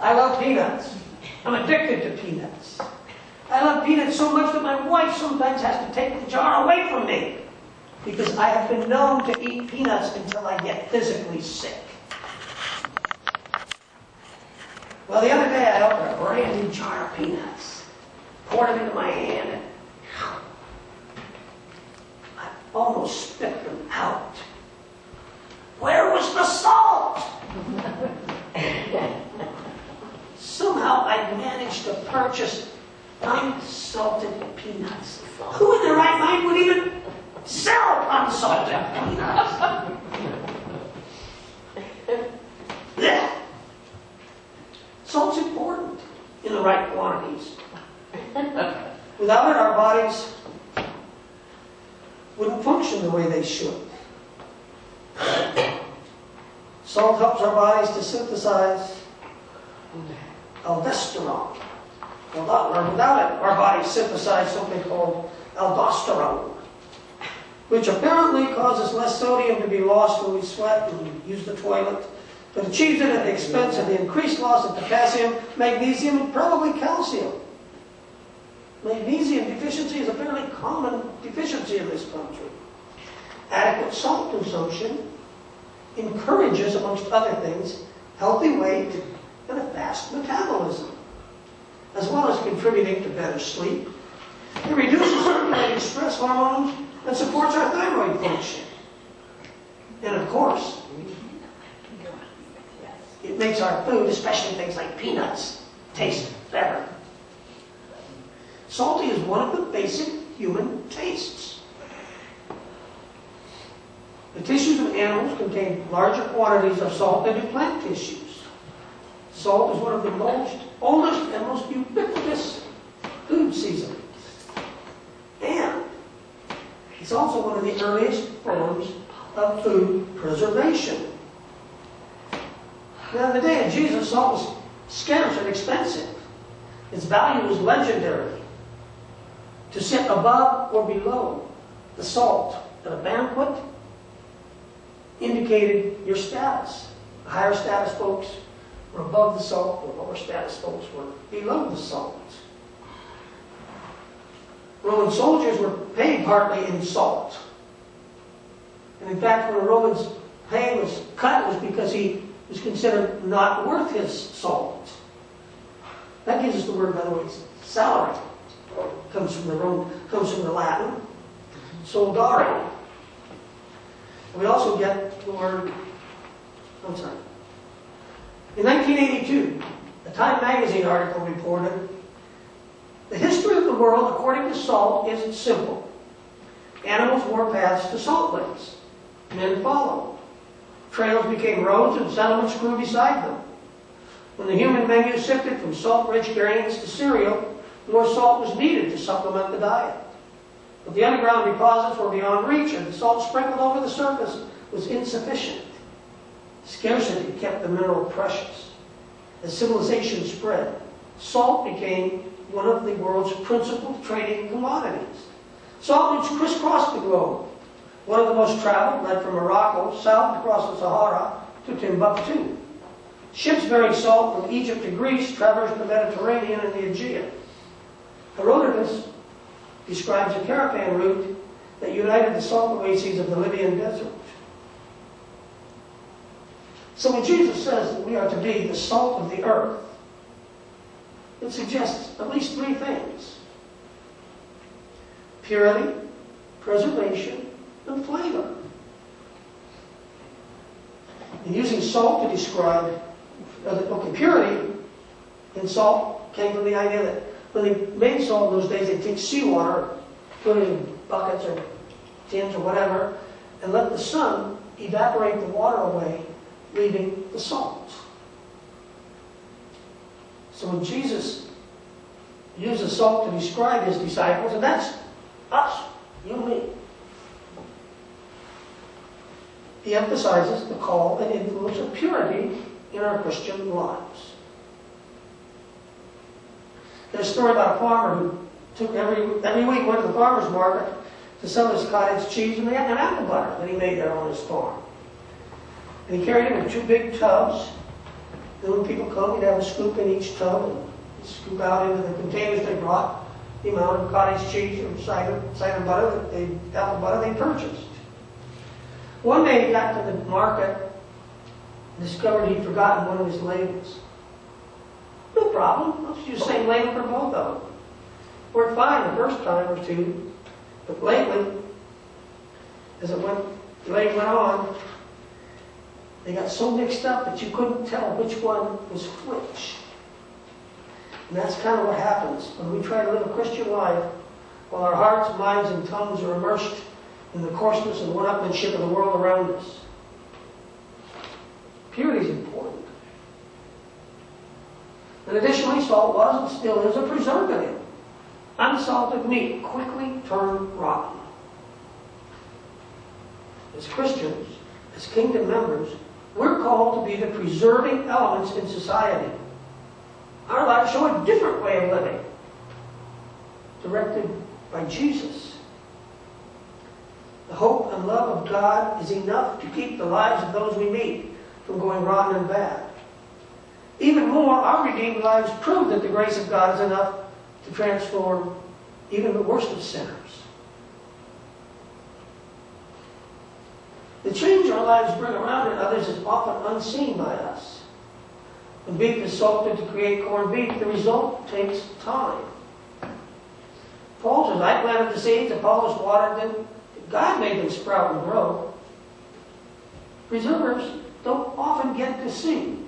I love peanuts. I'm addicted to peanuts. I love peanuts so much that my wife sometimes has to take the jar away from me because I have been known to eat peanuts until I get physically sick. Well, the other day I opened a brand new jar of peanuts, poured them into my hand, and I almost spit them out. Where was the salt? Somehow I managed to purchase unsalted peanuts. Who in their right mind would even sell unsalted peanuts? Yeah. Salt's important in the right quantities. Without it, our bodies wouldn't function the way they should. Salt helps our bodies to synthesize aldosterone. Without it, our bodies synthesize something called aldosterone, which apparently causes less sodium to be lost when we sweat and use the toilet, but achieves it at the expense of the increased loss of potassium, magnesium, and probably calcium. Magnesium deficiency is a fairly common deficiency in this country. Adequate salt consumption encourages, amongst other things, healthy weight and a fast metabolism, as well as contributing to better sleep. It reduces circulating stress hormones and supports our thyroid function. And of course, it makes our food, especially things like peanuts, taste better. Salty is one of the basic human tastes. The tissues of animals contain larger quantities of salt than do plant tissues. Salt is one of the oldest and most ubiquitous food seasonings. And it's also one of the earliest forms of food preservation. Now, in the day of Jesus, salt was scarce and expensive. Its value was legendary. To sit above or below the salt at a banquet indicated your status. The higher status folks were above the salt, the lower status folks were below the salt. Roman soldiers were paid partly in salt. And in fact, when a Roman's pay was cut, it was because he was considered not worth his salt. That gives us the word, by the way, salary. Comes from the Latin, soldare. We also get the word, In 1982, a Time magazine article reported, the history of the world according to salt is simple. Animals wore paths to salt lakes. Men followed. Trails became roads and settlements grew beside them. When the human menu shifted from salt-rich grains to cereal, more salt was needed to supplement the diet. But the underground deposits were beyond reach, and the salt sprinkled over the surface was insufficient. Scarcity kept the mineral precious. As civilization spread, salt became one of the world's principal trading commodities. Salt routes crisscrossed the globe. One of the most traveled led from Morocco south across the Sahara to Timbuktu. Ships bearing salt from Egypt to Greece traversed the Mediterranean and the Aegean. Herodotus describes a caravan route that united the salt oases of the Libyan desert. So when Jesus says that we are to be the salt of the earth, it suggests at least three things: purity, preservation, and flavor. And using salt to describe, purity in salt came from the idea that when they made salt in those days, they'd take seawater, put it in buckets or tins or whatever, and let the sun evaporate the water away, leaving the salt. So when Jesus uses salt to describe his disciples, and that's us, you and me, he emphasizes the call and influence of purity in our Christian lives. There's a story about a farmer who took every week went to the farmer's market to sell his cottage cheese and apple butter that he made there on his farm. And he carried it in two big tubs. And when people come, you'd have a scoop in each tub and scoop out into the containers they brought the amount of cottage cheese or cider butter apple butter they purchased. One day he got to the market and discovered he'd forgotten one of his labels. No problem, let's use the same label for both of them. Worked fine the first time or two, but lately, as the day went on, they got so mixed up that you couldn't tell which one was which. And that's kind of what happens when we try to live a Christian life while our hearts, minds, and tongues are immersed in the coarseness and one-upmanship of the world around us. Purity is important. And additionally, salt was and still is a preservative. Unsalted meat quickly turned rotten. As Christians, as kingdom members, we're called to be the preserving elements in society. Our lives show a different way of living, directed by Jesus. The hope and love of God is enough to keep the lives of those we meet from going rotten and bad. Even more, our redeemed lives prove that the grace of God is enough to transform even the worst of sinners. The change our lives bring around in others is often unseen by us. When beef is salted to create corned beef, the result takes time. Paul says, I planted the seeds, Apollos watered them, God made them sprout and grow. Preservers don't often get to see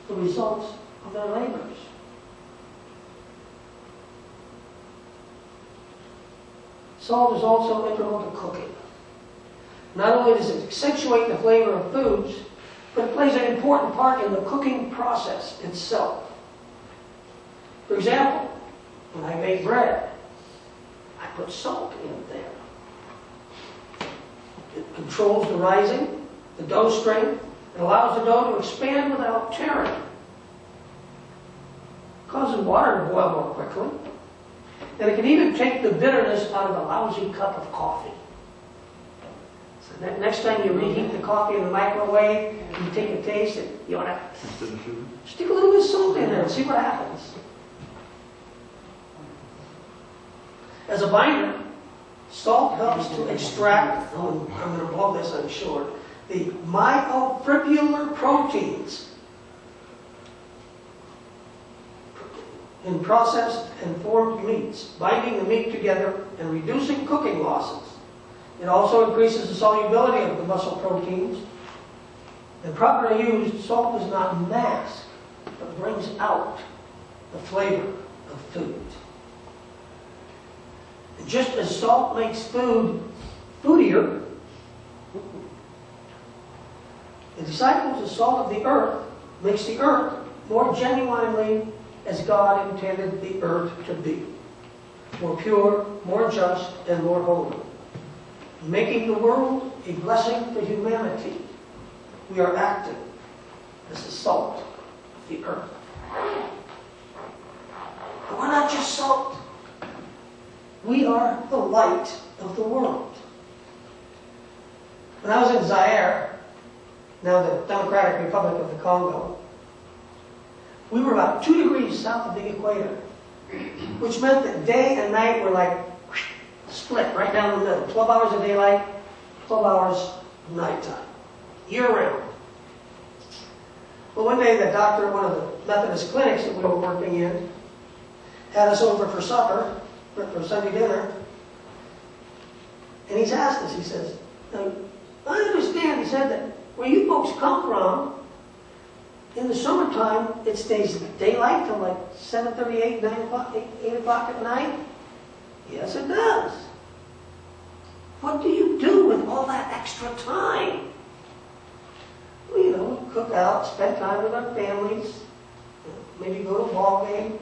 the results of their labors. Salt is also integral to cooking. Not only does it accentuate the flavor of foods, but it plays an important part in the cooking process itself. For example, when I make bread, I put salt in there. It controls the rising, the dough strength, and allows the dough to expand without tearing. It causes water to boil more quickly. And it can even take the bitterness out of a lousy cup of coffee. So next time you reheat the coffee in the microwave, you take a taste, and you want to stick a little bit of salt in there and see what happens. As a binder, salt helps to extract, I'm going to blow this, I'm sure, the myofibrillar proteins in processed and formed meats, binding the meat together and reducing cooking losses. It also increases the solubility of the muscle proteins. And properly used, salt does not mask, but brings out the flavor of food. And just as salt makes food foodier, the disciples, the salt of the earth, makes the earth more genuinely as God intended the earth to be. More pure, more just, and more holy. Making the world a blessing for humanity. We are acting as the salt of the earth. But we're not just salt. We are the light of the world. When I was in Zaire, now the Democratic Republic of the Congo, we were about 2 degrees south of the equator, which meant that day and night were like split right down the middle. 12 hours of daylight, 12 hours of nighttime, year-round. Well, one day the doctor at one of the Methodist clinics that we were working in had us over for supper, for Sunday dinner, and he's asked us, he says, now, I understand, he said, that where you folks come from, in the summertime, it stays daylight till like 7:38, 9 o'clock, 8 o'clock at night? Yes, it does. What do you do with all that extra time? Well, you know, cook out, spend time with our families, maybe go to a ball game.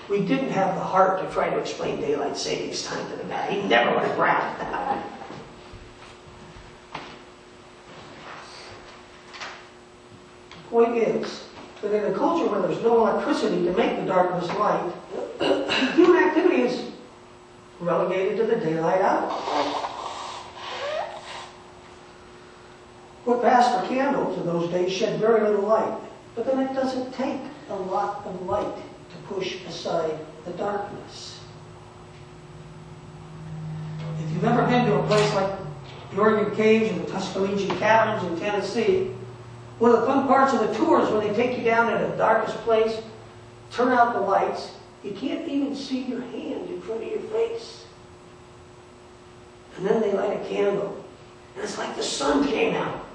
We didn't have the heart to try to explain daylight savings time to the guy. He never would have grasped that. The point is that in a culture where there's no electricity to make the darkness light, human activity is relegated to the daylight hour. What passed for candles in those days shed very little light. But then it doesn't take a lot of light to push aside the darkness. If you've ever been to a place like the Oregon Caves or the Tuscaloosa Caverns in Tennessee, one of the fun parts of the tour is when they take you down into the darkest place, turn out the lights, you can't even see your hand in front of your face. And then they light a candle, and it's like the sun came out.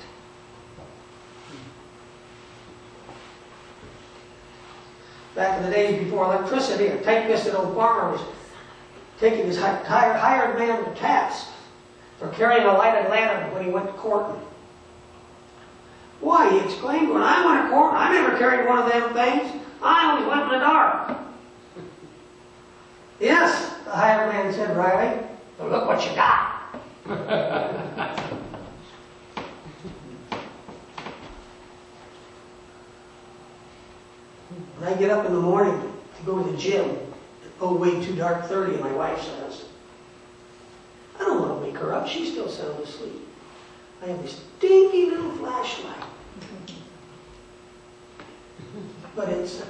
Back in the days before electricity, a tight-fisted old farmer was taking his hired man to task for carrying a lighted lantern when he went to courting. Why, he exclaimed, when I went to court, I never carried one of them things. I always went in the dark. Yes, the hired man said dryly, but look what you got. When I get up in the morning to go to the gym, oh, way too dark 30, and my wife says, I don't want to wake her up, she's still sound asleep. I have this dinky little flashlight. But it's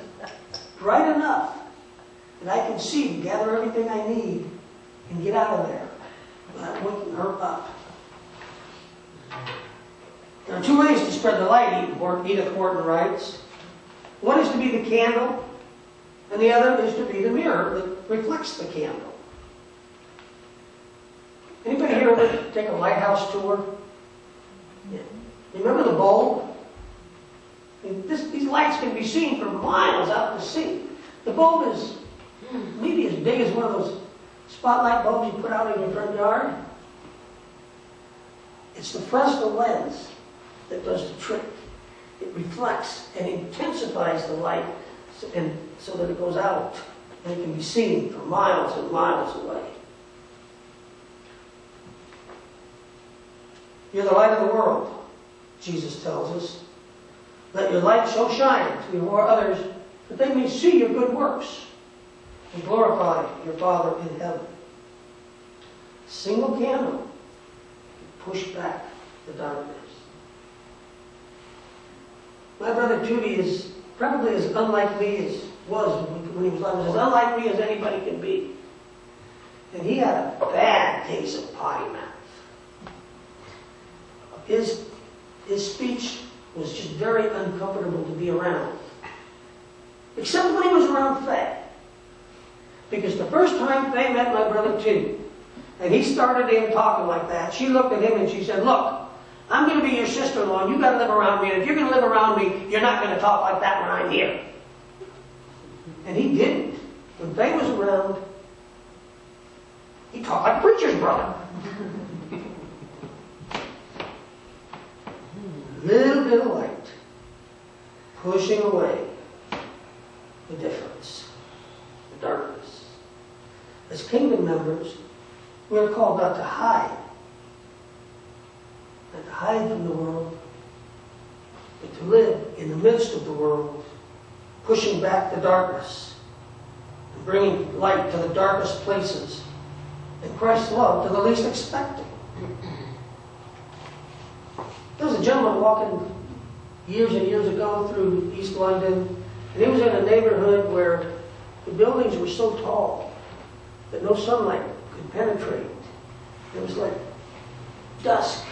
bright enough that I can see, gather everything I need, and get out of there without waking her up. There are two ways to spread the light, Edith Wharton writes. One is to be the candle, and the other is to be the mirror that reflects the candle. Anybody here ever take a lighthouse tour? Yeah. Remember the bulb? I mean, these lights can be seen from miles out to sea. The bulb is maybe as big as one of those spotlight bulbs you put out in your front yard. It's the Fresnel lens that does the trick. It reflects and intensifies the light so that it goes out and it can be seen from miles and miles away. You're the light of the world, Jesus tells us. Let your light so shine before others that they may see your good works and glorify your Father in heaven. A single candle can push back the darkness. My brother Judy is probably as unlike me as was when he was alive, as unlike me as anybody can be. And he had a bad case of potty mouth. His speech was just very uncomfortable to be around. Except when he was around Faye. Because the first time Faye met my brother Tim, and he started in talking like that, she looked at him and she said, look, I'm going to be your sister-in-law, and you've got to live around me, and if you're going to live around me, you're not going to talk like that when I'm here. And he didn't. When Faye was around, he talked like a preacher's brother. Little bit of light, pushing away the difference, the darkness. As kingdom members, we are called not to hide, not to hide from the world, but to live in the midst of the world, pushing back the darkness, and bringing light to the darkest places, and Christ's love to the least expected. There was a gentleman walking years and years ago through East London, and he was in a neighborhood where the buildings were so tall that no sunlight could penetrate. It was like dusk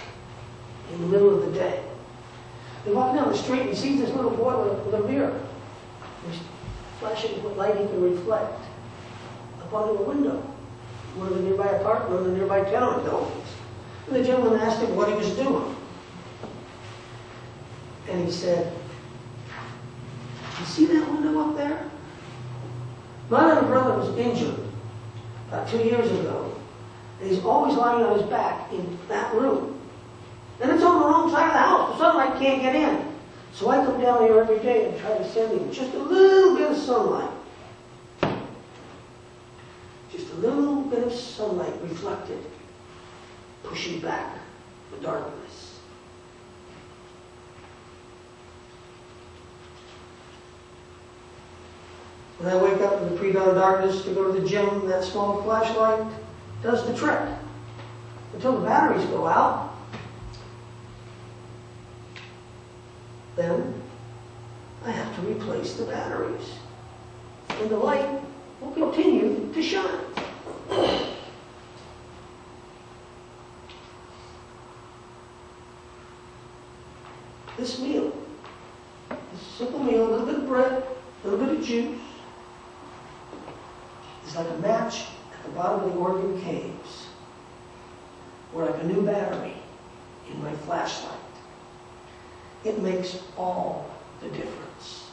in the middle of the day. He walked down the street and he sees this little boy with a mirror. He's flashing what light he can reflect upon the window, one of the nearby apartment, one of the nearby tenement buildings. And the gentleman asked him what he was doing. And he said, you see that window up there? My little brother was injured about 2 years ago. And he's always lying on his back in that room. And it's on the wrong side of the house. The sunlight can't get in. So I come down here every day and try to send him just a little bit of sunlight. Just a little bit of sunlight reflected, pushing back the darkness. When I wake up in the pre-dawn darkness to go to the gym, that small flashlight does the trick until the batteries go out. Then I have to replace the batteries. And the light will continue to shine. This meal, this simple meal, a little bit of bread, a little bit of juice, is like a match at the bottom of the Oregon caves, or like a new battery in my flashlight. It makes all the difference.